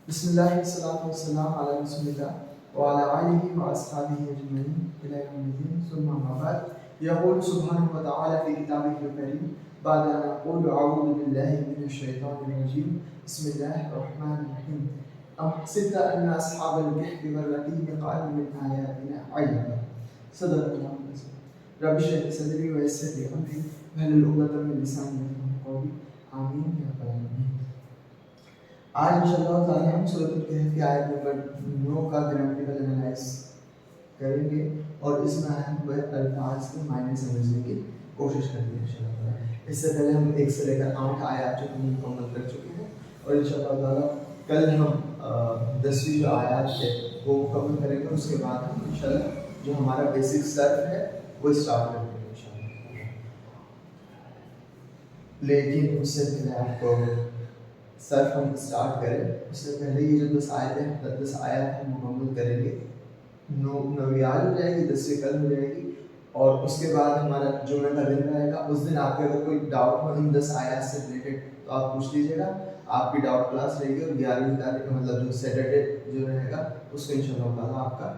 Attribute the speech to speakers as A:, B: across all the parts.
A: بسم الله والصلاة والسلام على رسول الله وعلى آله وأصحابه أجمعين إلى يوم الدين ثم أما بعد. يقول سبحانه وتعالى في كتابه الكريم بعد أن أقول أعوذ بالله من الشيطان الرجيم بسم الله الرحمن الرحيم. أم حسبت أن أصحاب الكهف والرقيم قالوا من آياتنا عجبا. صدق الله العظيم. رب اشرح لي صدري ويسر لي أمري واحلل عقدة من لساني يفقهوا قولي آمين يا رب العالمين. آج انشاءاللہ تعالی ہم سورۃ الکہف کی آیت نمبر 9 کا گرامٹیکل انالائز کریں گے اور اس میں آئے ہوئے الفاظ کے معنی سمجھنے کی کوشش کریں گے انشاءاللہ تعالی. اس سے پہلے ہم 1 سے لے کر 8 آیات جو ہم مکمل کر چکے ہیں اور انشاءاللہ تعالی کل ہم 10ویں جو آیات ہے وہ مکمل کریں گے. اس کے بعد ہم انشاءاللہ جو ہمارا بیسک صرف ہے وہ اسٹارٹ کریں گے انشاءاللہ. لیکن اس سے پہلے آپ کو صرف ہم اسٹارٹ کریں اس سے پہلے یہ جو 10 آیتیں 10 آیات ہم مکمل کریں گے. 9ویں آج ہو جائے گی, 10ویں کل ہو جائے گی اور اس کے بعد ہمارا جمعہ کا دن رہے گا. اس دن آپ کے اگر کوئی ڈاؤٹ ہو ان 10 آیات سے ریلیٹڈ تو آپ پوچھ لیجیے گا. آپ کی ڈاؤٹ کلاس رہے گی اور 11ویں تاریخ کا مطلب جو سیٹرڈے جو رہے گا اس کو انشاءاللہ تعالیٰ آپ کا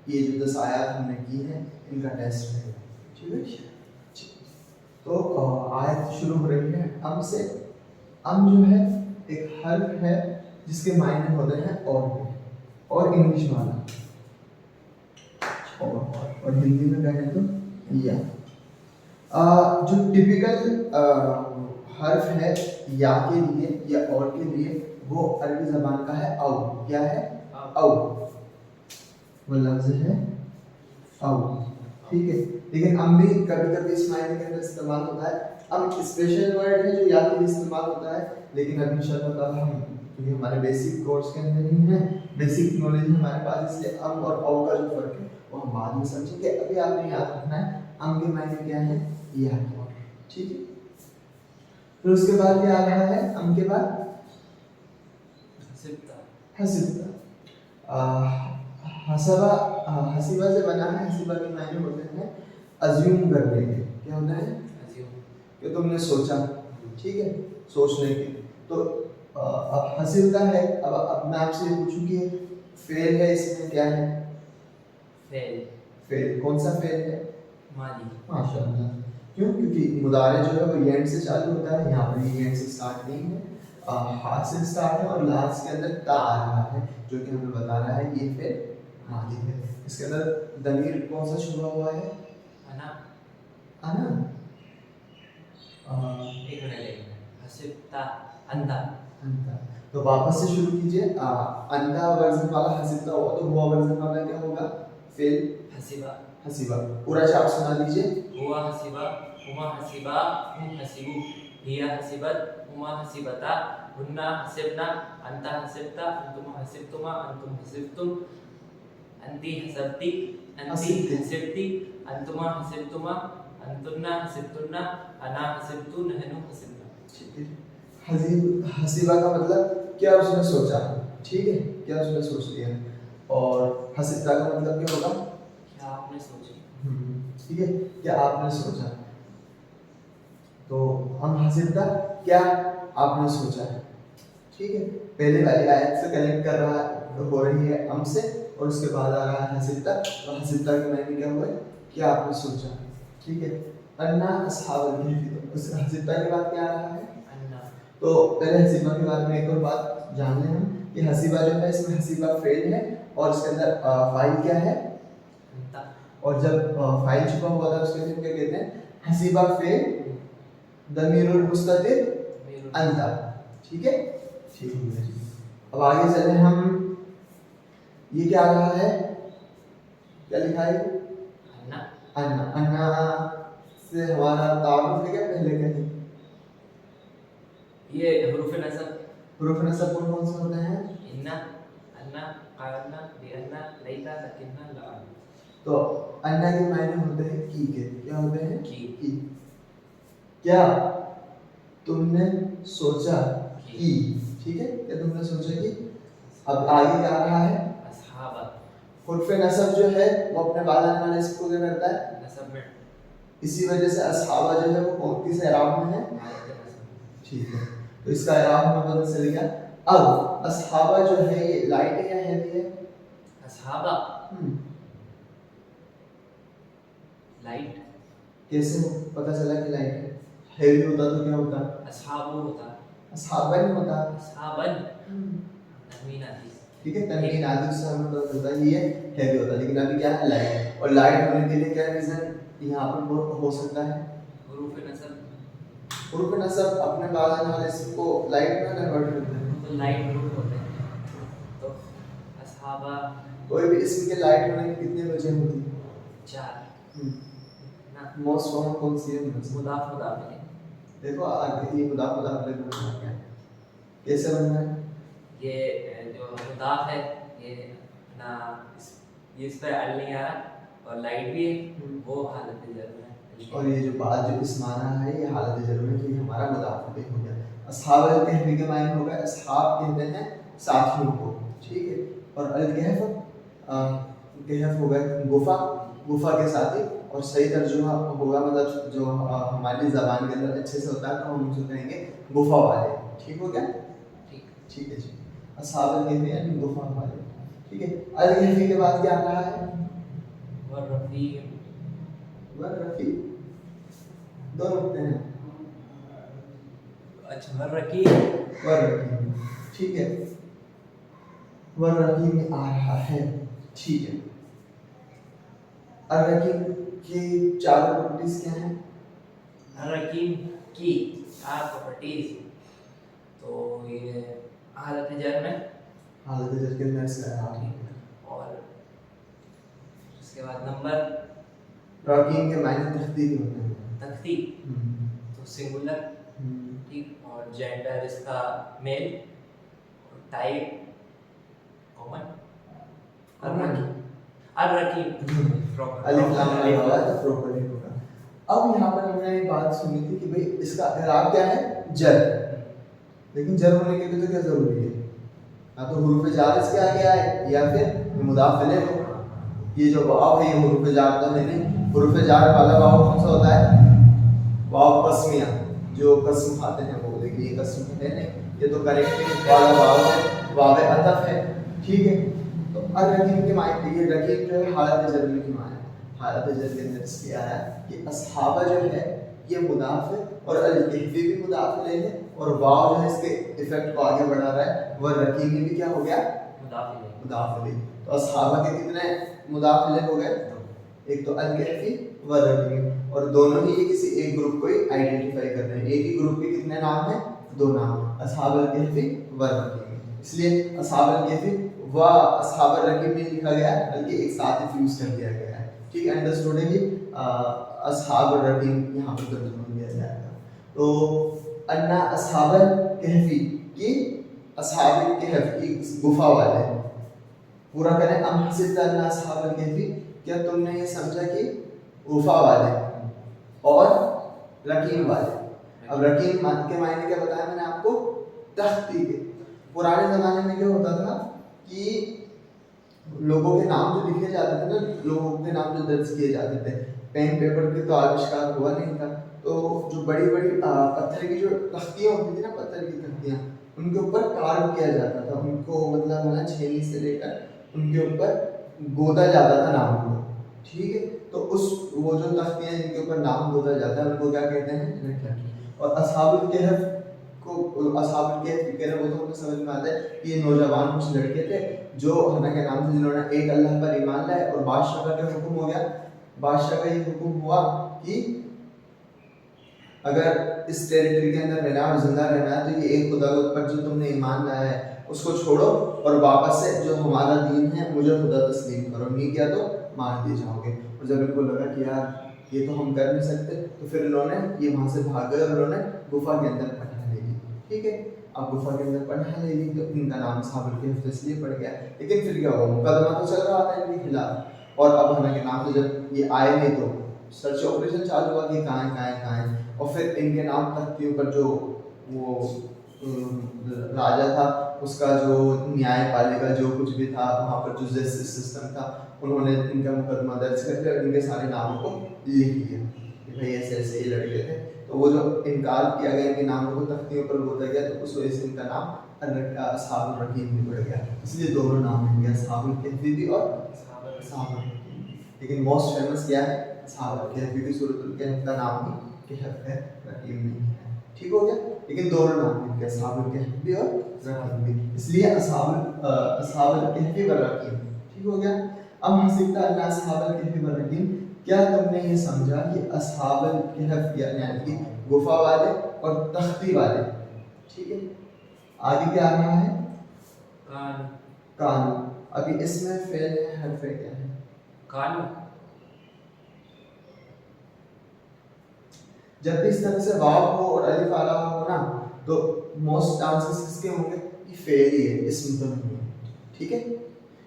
A: یہ جو 10 آیات ہم نے کی ہیں ان کا ٹیسٹ رہے گا. ٹھیک ہے, تو آیت شروع ہو رہی ہے ام سے. ام جو ہے ایک حرف ہے جس کے معنی ہوتے ہیں اور انگلش والا اور ہندی میں کہیں تو یا. جو ٹپیکل حرف ہے یا کے لیے یا اور کے لیے وہ عربی زبان کا ہے او. کیا ہے؟ او. وہ لفظ ہے او. ٹھیک ہے, لیکن ام بھی کبھی کبھی اس معنی کے اندر استعمال ہوتا ہے. ام اسپیشل ورڈ ہے جو یا کے لیے استعمال ہوتا ہے, لیکن اب انشاءاللہ تعالی ہم کیونکہ ہمارے بیسک کورس کے اندر ہی ہے, بیسک نالج ہمارے پاس, اس لیے ام اور او کا جو فرق ہے وہ ہم بعد میں سمجھیں گے. ابھی آپ نے یاد رکھنا ہے ام کے معنی کیا ہے, یا. ٹھیک ہے, پھر اس کے بعد کیا آ رہا ہے ام کے بعد حسبتا. حسبہ سے بنا ہے. حسبہ کے معنی ہوتے ہیں ازیوم کرنے کے. کیا ہوتا ہے؟ کہ تم نے سوچا. ٹھیک ہے, سوچنے کے. تو اب حسبتا ہے. اب میں آپ سے یہ پوچھوں کہ فعل ہے, اس میں کیا ہے؟ فعل. کون سا فعل ہے؟ ماضی. ماشاءاللہ. کیوں؟ کیونکہ مضارع جو ہے وہ اینڈ سے چالو ہوتا ہے. یہاں پر یہ اینڈ سے اسٹارٹ نہیں ہے, ہاتھ سے اسٹارٹ ہے اور لاسٹ کے اندر تا آ رہا ہے جو کہ ہمیں بتا رہا ہے یہ فعل ماضی ہے. اس کے اندر ضمیر کون سا چھپا ہوا ہے؟ انا. انا. ایک منٹ. حسبتا انتا. انتا. تو واپس سے شروع کیجئے. انتا ورژن والا حسبتا ہوا تو ہوا ورژن والا کیا ہوگا؟ فعل حسبا. حسبا. پورا چارٹ سنا دیجئے. ہوا حسبا, ہما حسبا, ہم حسبو, ہیا حسبت, ہما حسبتا, ہننا حسبنا, انتا حسبتا, انتم حسبتما, انتم حسبتم, انتی حسبتی, انتی حسبتی, انتما حسبتما, انتنا حسبتنا, انا حسبتو, نحنو حسبنا. حسبہ کا مطلب کیا اس نے سوچا. ٹھیک ہے, کیا اس نے سوچ لیا. اور حسبتا کا مطلب کیا ہوگا؟ کیا آپ نے سوچا. ٹھیک ہے, کیا آپ نے سوچا. تو ہم حسبتا کیا آپ نے سوچا ہے. ٹھیک ہے, پہلے والی آیت سے کنیکٹ کر رہا ہو رہی ہے ہم سے اور اس کے بعد آ رہا ہے حسبتا. اور حسبتا کے معنی کیا ہوا ہے؟ کیا آپ نے سوچا. ٹھیک ہے, انا اصحاب الکہف. اس حسبتا کے بعد کیا آ رہا ہے؟ تو پہلے حسبہ کے بارے میں ایک اور بات جان لیں ہم کہ حسبہ جو ہے اس میں حسبہ فعل ہے اور اس کے اندر فاعل کیا ہے؟ اور جب فاعل چھپا ہوا تھا اس کے اندر کیا کہتے ہیں؟ حسبہ فعل ضمیر المستتر انت. ٹھیک ہے, ٹھیک ہے. اب آگے چلیں ہم. یہ کیا آ رہا ہے, کیا لکھا ہے؟ انا. انا. انا سے ہمارا تعارف ہے کیا پہلے کہیں؟ یہ حروف نصب. حروف نصب کون سے ہوتے ہیں؟ انا, انا, قالنا, بیانا, لیتا, لکننا, لعنا. تو انا کے معنی ہوتے ہیں کی کے. کیا ہوتے ہیں؟ کی. کیا تم نے سوچا کی. ٹھیک ہے, کیا تم نے سوچا کی. اب آگے کیا آ رہا ہے؟ اصحاب. حرف نصب جو ہے وہ اپنے بعد آنے والے اسم کو کیا کرتا ہے؟ نصب میں. اسی وجہ سے اصحابہ جو ہے وہ کس اعراب میں ہے؟ ٹھیک ہے, تو اس کا اعراب ہمیں پتہ چل گیا. اب اصحابہ جو ہے یہ لائٹ ہے یا ہیوی ہے؟
B: اصحابہ لائٹ.
A: کیسے پتہ چلا کہ لائٹ ہے؟ ہیوی ہوتا تو کیا ہوتا؟
B: اصحابو ہوتا.
A: اصحابن ہوتا.
B: اصحابن تنوین آتی.
A: ٹھیک ہے، تنوین آتی اس سے ہمیں پتہ چلتا ہے یہ ہیوی ہوتا ہے. لیکن ابھی کیا ہے؟ لائٹ. اور لائٹ ہونے کے لیے کیا ریزن یہاں پر ہو سکتا ہے؟
B: حروف نصب.
A: حروف نصب اپنے بعد آنے والے اسم کو لائٹ میں کنورٹ کرتے ہیں
B: تو لائٹ حروف ہوتے ہیں. تو اصحابہ
A: کوئی بھی اسم کے لائٹ ہونے کی کتنی وجہ ہوتی ہے؟
B: 4.
A: موسٹ کامن کون سی ہے؟
B: مضاف مضاف الیہ.
A: دیکھو آگے یہ مضاف مضاف الیہ بننا کیا ہے؟ کیسے بننا ہے؟
B: یہ جو مضاف ہے یہ نا اس پہ ال نہیں آ رہا اور لائٹ بھی ہے وہ حالت جر میں.
A: اور یہ جو بعد جو اسم آ رہا ہے یہ حالت جر میں، تو یہ ہمارا مضاف الیہ ہو گیا. اصحاب الکہف کے معنی ہوگا اصحاب کہتے ہیں ساتھیوں کو، ٹھیک ہے. اور الکہف کہف ہوگا گفا، گفا کے ساتھی. اور صحیح ترجمہ ہوگا مطلب جو ہماری زبان کے اندر اچھے سے ہوتا ہے تو ہم ان سے کہیں گے گفا والے. ٹھیک ہو گیا؟ ٹھیک ہے جی. اصحاب الکہف یعنی گفا والے. ٹھیک ہے. الکہف کے بعد کیا آ رہا ہے؟
B: والرقیم.
A: والرقیم دو نقطے ہیں.
B: اچھا والرقیم.
A: والرقیم ٹھیک ہے. والرقیم آ رہا ہے. ٹھیک ہے. الرقیم کی 4 پراپرٹیز کیا ہیں؟
B: الرقیم کی 4 پراپرٹیز. تو یہ حالت جر میں،
A: حالت جر کے اندر سے آ رہی ہے.
B: اور اس کے بعد نمبر.
A: رقیم کے معنی تختی کے ہوتے ہیں.
B: تختی تو سنگولر. ٹھیک. اور جینڈر اس کا میل. اور ٹائپ کامن. الرقیم
A: الف لام لگا ہوا ہے تو پراپرلی ہوگا. اب یہاں پر ہم نے ایک بات سنی تھی کہ بھئی اس کا اعراب کیا ہے؟ جر. لیکن جر ہونے کے لیے تو کیا ضروری ہے؟ یا تو حروف جار اس کے آگے آئے یا پھر مضاف الیہ ہو. یہ جو واو ہے یہ حروف جار تو ہے نہیں. حروف جار والا واو کون سا ہوتا ہے؟ واو قسمیہ، جو قسم کھاتے ہیں وہ. لیکن یہ قسم کھاتے ہیں نہیں، یہ تو کریکٹنگ والا واو ہے، واو عطف ہے. ٹھیک ہے. تو الرقیم کے معنی یہ رقیم جو ہے حالت جر میں کی معنی ہے. حالت جر کے اندر اس کے آیا کہ اصحابہ جو ہے یہ مضاف ہے اور الکہف بھی مضاف الیہ ہے اور واو جو ہے اس کے ایفیکٹ کو آگے بڑھا رہا ہے. وہ رقیم بھی کیا ہو گیا؟
B: مضاف الیہ.
A: مضاف الیہ. تو اصحابہ کے کتنے مضاف الیہ ہو گئے؟ ایک تو الکہف و رقیم. اور دونوں ہی یہ کسی ایک گروپ کو آئیڈینٹیفائی کر رہے ہیں. ایک ہی گروپ کے کتنے نام ہیں؟ 2 نام، اصحاب الکہف و رقیم. اس لیے اصحاب الکہف و اصحاب الرقیم نہیں لکھا گیا ہے بلکہ ایک ساتھ فیوز کر دیا گیا ہے. ٹھیک ہے. انڈرسٹوڈ ہے کہ اصحاب الرقیم یہاں پر ترجمہ کیا جائے گا. تو انا اصحاب الکہف کی اصحاب الکہف کی گفا والے پورا کریں. ام حسبت ان اصحاب الکہف، کیا تم نے یہ سمجھا کہ گفا والے اور رقیم والے. اب رقیم کے معنی کیا بتایا میں نے آپ کو؟ تختی کے. پرانے زمانے میں کیا ہوتا تھا کہ لوگوں کے نام جو لکھے جاتے تھے نا، لوگوں کے نام جو درج کیے جاتے تھے، پین پیپر کے تو آوشکار ہوا نہیں تھا. تو جو بڑی بڑی پتھر کی جو تختیاں ہوتی تھیں نا، پتھر کی تختیاں، ان کے اوپر کارو کیا جاتا تھا. ان کو مطلب ہے نا چھیلی سے لے کر ان کے اوپر گودا جاتا تھا نام کو. ٹھیک ہے. تو اس وہ جو تختیاں جن کے اوپر نام گودا جاتا ہے ان کو کیا کہتے ہیں؟ اور اصحاب الکہف کو اصحاب الکہف کہہ رہے وہ تو ہمیں سمجھ میں آتا ہے کہ یہ نوجوان کچھ لڑکے تھے جو ہنا کے نام سے جنہوں نے ایک اللہ پر ایمان لائے. اور بادشاہ کا کیا حکم ہو گیا؟ بادشاہ کا یہ حکم ہوا کہ اگر اس ٹیریٹری کے اندر رہنا اور زندہ رہنا ہے تو یہ ایک خدا پر جو تم نے ایمان لایا ہے اس کو چھوڑو اور واپس سے جو ہمارا دین ہے مجھے خدا تسلیم کرو، نہیں کیا تو مار دیے جاؤ گے. اور جب ان کو لگا کہ یار یہ تو ہم کر نہیں سکتے تو پھر انہوں نے یہ وہاں سے بھاگ گئے اور انہوں نے گفا کے اندر پناہ لے لی. ٹھیک ہے. اب گفا کے اندر پناہ لے لی تو ان کا نام اصحاب الکہف اس لیے پڑ گیا. لیکن پھر کیا ہوا؟ مقدمہ تو چل رہا تھا ان کے خلاف. اور اب ہنا کے نام سے جب یہ آئے نہیں تو سرچ آپریشن چالو ہوا کہ کہاں ہیں. اور پھر ان کے نام تختیوں پر جو وہ راجا تھا اس کا جو نیائے پالکا جو کچھ بھی تھا وہاں پر جو جسٹس سسٹم تھا انہوں نے ان کا مقدمہ درج کر کے ان کے سارے ناموں کو لکھ دیا کہ بھائی ایسے ایسے یہ لڑکے تھے. تو وہ جو انکار کیا گیا ان کے ناموں کو تختیوں پر گوتا گیا تو اس وجہ سے ان کا نام اصحاب الرقیم بھی پڑ گیا، اس لیے دونوں نام مل گیا، اصحاب الکہف بھی اور اصحاب الرقیم بھی۔ لیکن موسٹ فیمس کیا ہے؟ اصحاب الکہف بھی، سورۃ الکہف کا نام بھی کہف ہے، رقیم نہیں ہے، ٹھیک ہو گیا؟ لیکن دونوں نام مل گئے، اصحاب الکہف بھی اور رقیم بھی، اس لیے اصحاب الکہف والرقیم، ٹھیک ہو گیا؟ ام حسبت ان اصحاب الکہف والرقیم، کیا تم نے یہ سمجھا کہ اصحاب الکہف یعنی کہ گفا والے اور تختی والے، ٹھیک ہے؟ آگے کیا آ رہا ہے؟ کانو۔ ابھی اس میں فعل ہے، حرف کیا ہے؟
B: کانو۔
A: جب بھی اس طرح سے واو ہو اور الف آ رہا ہو نا تو موسٹ چانسز کس کے ہوں گے؟ یہ فعل ہی ہے، اسم تو نہیں ہے، ٹھیک ہے؟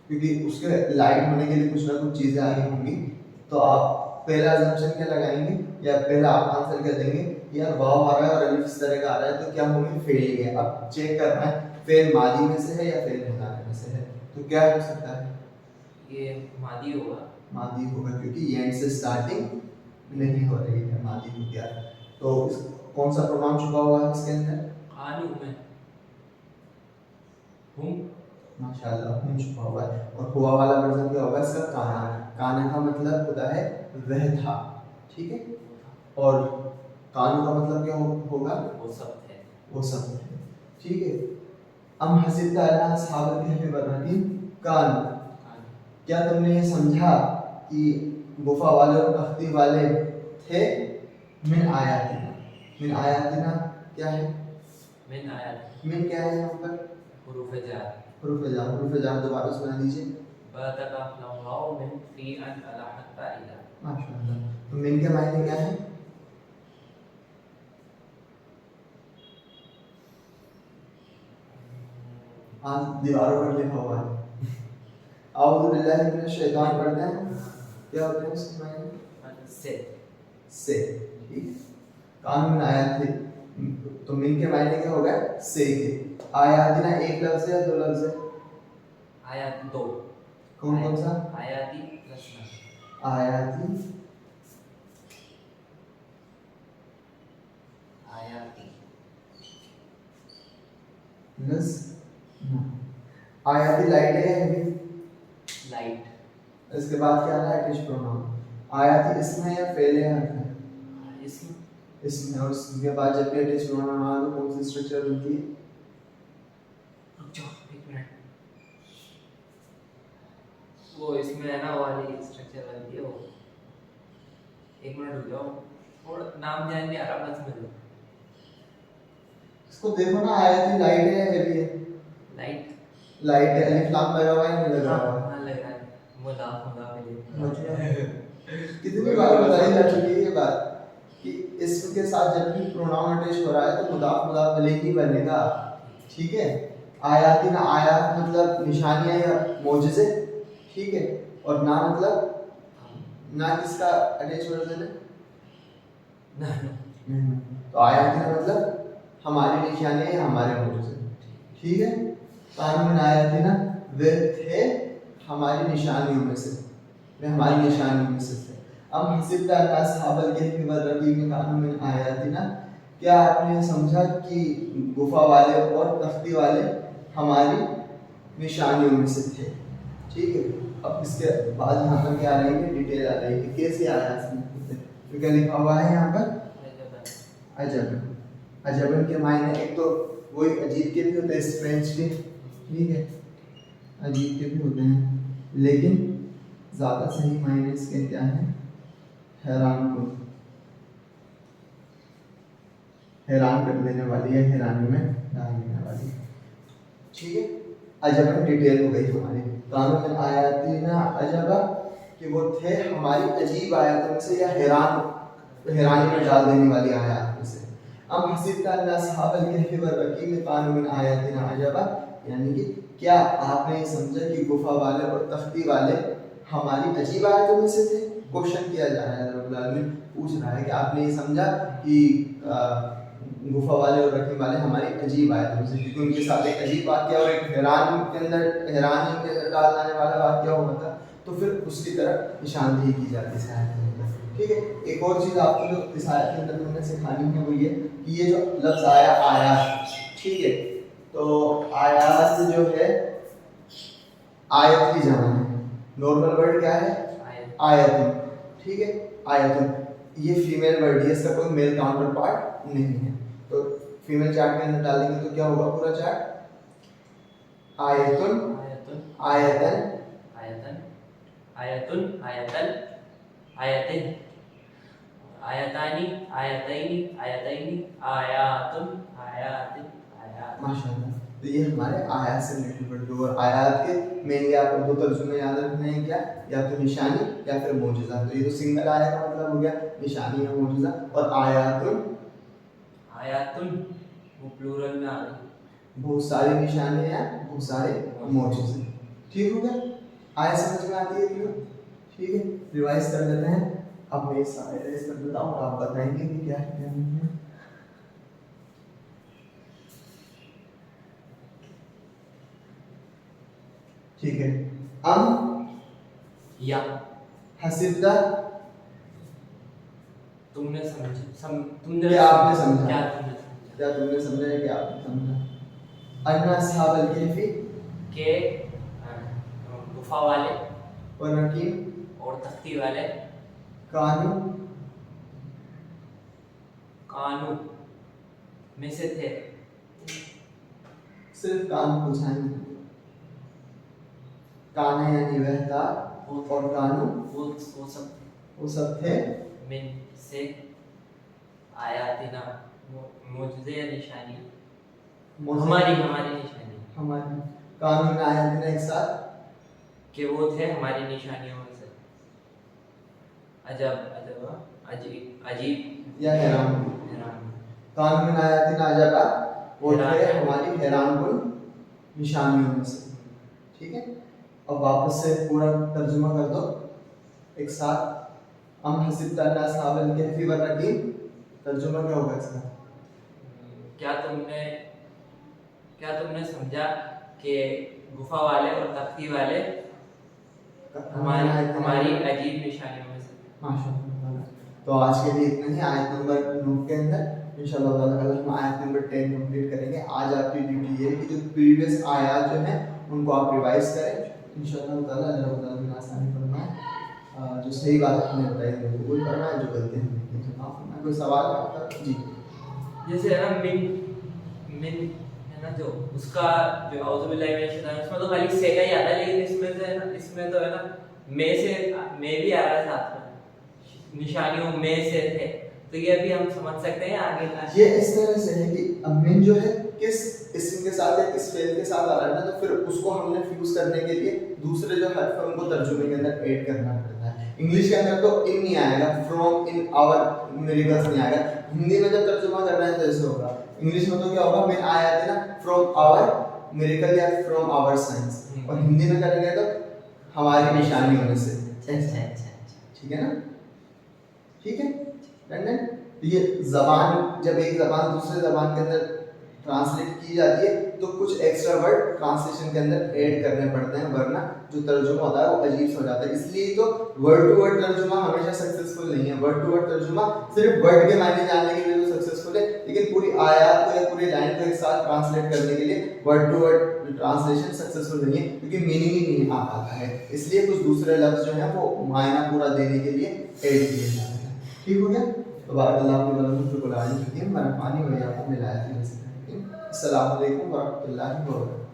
A: کیونکہ اس کے لائٹ ہونے کے لیے کچھ نہ کچھ چیزیں آگے ہوں گی، تو آپ پہلا assumption کیا لگائیں گے یا پہلا آپ آنسر کیا دیں گے؟ یار واو آ رہا ہے اور الف اس طرح کا آ رہا ہے تو کیا ہوں گے؟ فعل ہی ہے۔ اب چیک کرنا ہے فعل ماضی میں سے ہے یا فعل مضارع میں سے ہے، تو کیا ہو سکتا ہے؟
B: یہ ماضی ہوگا،
A: ماضی ہوگا کیونکہ یہ اینڈ سے اسٹارٹنگ نہیں ہو رہی ہے، ماضی ہو گیا۔ تو اس کون سا پروناؤن چھپا ہوا ہے اس کے اندر؟
B: کانو میں ہم،
A: ماشاءاللہ ہم چھپا ہوا ہے، اور ہوا والا ورژن کیا ہوگا اس کا؟ کانا۔ کانا کا مطلب ہوتا ہے وہ تھا، ٹھیک ہے؟ اور کانو کا مطلب کیا ہوگا؟
B: وہ سب ہے،
A: وہ سب ہے، ٹھیک ہے؟ ام حسبت ان اصحاب الکہف والرقیم کانو، کیا تم نے یہ سمجھا کہ گفا والے اور تختی والے تھے؟ من آیاتنا، من آیاتنا کیا ہے؟
B: من آیات،
A: من کیا ہے یہاں پر؟
B: حروف جار،
A: حروف جار، حروف جار دوبارہ سنا دیجیے۔
B: بَتَقَفْ لَوْ مِنْ فِي أَنْ أَلَحَتَّ إِلَى،
A: ماشاءاللہ، تو من کے معنی کیا ہے؟ آج دیواروں پر لکھا ہوا ہے، اعوذ باللہ من الشیطان پڑھتے ہیں، کیا ہوتے ہیں اس کے معنی؟ سے، ٹھیک ہے؟ قانون آیات تھے، تو من کے معنی کیا ہوگا؟ سے کے۔ آیاتنا ایک لفظ ہے یا دو لفظ ہے؟
B: آیات دو،
A: کون کون سا؟
B: آیاتی پلس
A: آیاتی،
B: آیاتی
A: پلس آیاتی لائٹ ہے یا ہیوی؟
B: لائٹ۔
A: اس کے بعد کیا ہے؟ Attach pronoun. آیاتی اسم ہے یا فعل ہے؟ حرف ہے؟
B: اسم،
A: اسم ہے، اور اس کے بعد جب بھی اٹیچ پروناؤن آ تو کون سی اسٹرکچر بنتی ہے؟
B: رک جاؤ ایک منٹ، وہ اس میں ہے نا والی اسٹرکچر بنتی ہے وہ، ایک منٹ رک جاؤ، اور نام دھیان نہیں آ رہا بس مجھے،
A: اس کو دیکھو نا، آیاتی لائٹ ہے یا ہیوی ہے؟
B: لائٹ،
A: لائٹ ہے، الف لام لگا ہوا ہے نہیں لگا ہوا؟
B: ہاں لگ رہا ہے، مضاف الیہ،
A: کتنی بار بتائی جا چکی ہے یہ بات کہ اسم کے ساتھ جب بھی پروناؤن اٹیچ ہو رہا ہے تو مضاف الیہ ہی بنے گا، ٹھیک ہے؟ آیاتی نہ، آیات مطلب نشانیاں یا معجزے، ٹھیک ہے؟ اور نہ مطلب نہ کس کا اٹیچ ورژن ہے؟ تو آیاتی نہ مطلب ہماری نشانیاں یا ہمارے معجزے، ٹھیک ہے؟ قانون آیاتی نہ وہ تھے ہماری نشانیوں میں سے، وہ ہماری نشانیوں میں سے تھے۔ ام حسبت ان اصحاب الکہف والرقیم کانوا من آیاتنا، کیا آپ نے سمجھا کہ گفا والے اور تختی والے ہماری نشانیوں میں سے تھے، ٹھیک ہے؟ اب اس کے بعد یہاں پر کیا آ رہی ہے؟ ڈیٹیل آ رہی ہے کہ کیسے آیا اس میں، تو کیا لکھا ہوا ہے یہاں پر؟ عجب، عجبن کے معنی ایک تو وہی عجیب کے بھی ہوتے ہیں، اسٹرینج کے، ٹھیک ہے؟ عجیب کے بھی ہوتے ہیں، لیکن زیادہ صحیح معنی اس کے کیا ہیں؟ حیران کن، حیران کر دینے والی ہے، حیرانی میں ڈال دینے والی، ٹھیک ہے؟ عجب ڈیٹیل ہو گئی ہماری، کانوا من آیاتنا عجبا، کہ وہ تھے ہماری عجیب آیاتوں میں سے یا حیرانی میں ڈال دینے والی آیات میں سے۔ ام حسبت ان اصحاب الکہف والرقیم کانوا من آیاتنا عجبا، یعنی کہ کیا آپ نے یہ سمجھا کہ گفا والے اور تختی والے ہماری عجیب آیتوں میں سے تھے؟ کوشچن کیا جا رہا ہے، رب العالمین پوچھ رہا ہے کہ آپ نے یہ سمجھا کہ گفا والے اور رقیم والے ہماری عجیب آیتوں میں سے، کیونکہ ان کے ساتھ ایک عجیب واقعہ اور ایک حیرانی کے اندر ڈال جانے والا واقعہ ہوا تھا، تو پھر اس کی طرف نشاندہی کی جاتی ہے آیت کے اندر، ٹھیک ہے؟ ایک اور چیز آپ کو جو اس آیت کے اندر میں نے سکھانی ہے وہ یہ کہ یہ جو لفظ آیا آیات، ٹھیک ہے؟ تو آیات جو ہے آیت کی جمع ہے. نارمل ورڈ کیا ہے؟ آیتن. ٹھیک ہے, آیتن یہ فیمیل ورڈ ہے, اس کا کوئی میل کاؤنٹر پارٹ نہیں ہے. تو فیمیل چارٹ کے اندر ڈالیں گے تو کیا ہوگا پورا چارٹ؟ آیتن آیتن
B: آیتن آیتن آیتن آیتن آیتانی آیتینی آیتینی آیاتن آیاتن آیات.
A: ماشاء اللہ. تو یہ ہمارے آیات سے ریلیٹڈ ورڈ اور آیات کے مینلی آپ کو دو ترجمے یاد رکھنے ہیں, کیا؟ یا تو نشانی یا پھر معجزہ. تو یہ تو سنگل آیت کا مطلب ہو گیا نشانی یا معجزہ, اور آیاتن
B: آیاتن وہ پلورل میں آ گئی,
A: بہت ساری نشانیاں ہیں, بہت سارے معجزے. ٹھیک ہو گیا؟ آیت سمجھ میں آتی ہے کیوں؟ ٹھیک ہے, ریوائز کر لیتے ہیں. اب میں سارے ریوائز کر دیتا ہوں, آپ بتائیں گے کہ کیا ہے. ٹھیک ہے,
B: یا
A: حسبتا
B: تم نے سمجھا, تم نے
A: کیا آپ نے سمجھا,
B: کیا تم نے سمجھا,
A: کیا تم نے سمجھا ہے, کیا آپ نے سمجھا. ان اصحاب الکہفی
B: کہ گفا والے
A: والرقیم
B: اور تختی والے کانو میں سے تھے.
A: صرف کان پوچھائیں گے. کانا یعنی وہ تھا, اور کانو وہ سب تھے
B: من سے آیاتنا معجزے یا نشانی, ہماری نشانی,
A: ہماری کانو میں آیاتنا ایک ساتھ
B: کہ وہ تھے ہماری نشانیوں میں سے. عجب عجیب
A: یا حیران. کانو میں آیاتنا عجبا وہ تھے ہماری حیران کن نشانیوں میں سے. ٹھیک ہے, اب واپس سے پورا ترجمہ کر دو ایک ساتھ. ام حسبت ان اصحاب الکہف والرقیم, ترجمہ کیا ہوگا اس کا؟
B: کیا تم نے سمجھا کہ گفا والے اور تختی والے ہماری عجیب نشانیوں میں سے.
A: ماشاء اللہ. تو آج کے لیے اتنا ہی. آیت نمبر 9 کے اندر انشاءاللہ تعالیٰ کل ہم آیت نمبر 10 کمپلیٹ کریں گے. آج آپ کی ڈیوٹی یہ ہے کہ جو پریویس آیات جو ہیں ان کو آپ ریوائز کریں. انشاءاللہ تعالیٰ اللہ رب العالمین آسانی فرمائے. جو صحیح بات ہم نے بتائی ہے وہ قبول فرمائے, جو غلطی ہم نے کی معاف فرمائے. کوئی سوال ہے آپ کا؟ جی.
B: جیسے ہے نا من ہے نا, جو اس کا جو اعوذ باللہ من الشیطان, اس میں تو خالی سے کا ہی آتا ہے, لیکن اس میں تو ہے نا, اس میں تو ہے نا میں بھی آ رہا ہے ساتھ میں, نشانیوں میں سے تھے. تو یہ بھی ہم سمجھ سکتے ہیں آگے کا.
A: یہ اس طرح سے ہے کہ من جو ہے کس اسم کے ساتھ یا کس فعل کے ساتھ آ رہا ہے, تو پھر اس کو ہم نے فیوز کرنے کے لیے دوسرے جو حرف ہیں ان کو ترجمے کے اندر ایڈ کرنا پڑتا ہے. انگلش کے اندر تو ان نہیں آئے گا, فرام, ان, آور, میریکلز نہیں آئے گا. ہندی میں جب ترجمہ کر رہے ہیں تو ایسے ہوگا. انگلش میں تو کیا ہوگا, من آیا تھا نا, فرام آور میریکل یا فرام آور سائنس, اور ہندی میں کریں گے تو ہماری نشانی ہونے سے. ٹھیک ہے نا, ٹھیک ہے. یہ زبان, جب ایک زبان دوسرے زبان کے اندر ٹرانسلیٹ کی جاتی ہے تو کچھ ایکسٹرا ورڈ ٹرانسلیشن کے اندر ایڈ کرنے پڑتے ہیں, ورنہ جو ترجمہ ہوتا ہے وہ عجیب سے ہو جاتا ہے. اس لیے تو ورڈ ٹو ورڈ ترجمہ ہمیشہ سکسیسفل نہیں ہے. ورڈ ٹو ورڈ ترجمہ صرف ورڈ کے معنی جاننے کے لیے تو سکسیسفل ہے, لیکن پوری آیات کو یا پوری لائن کو ایک ساتھ ٹرانسلیٹ کرنے کے لیے word to word translation successful نہیں ہے, کیونکہ میننگ ہی نہیں آ پاتا ہے. اس لیے کچھ دوسرے لفظ جو ہیں وہ معنی پورا دینے کے لیے ایڈ کیے جاتے ہیں. ٹھیک ہو گیا. بارک اللہ فی القرآن الحکیم ونفعنی وإیاکم بالآیات والذکر الحکیم. السلام علیکم ورحمۃ اللہ وبرکاتہ.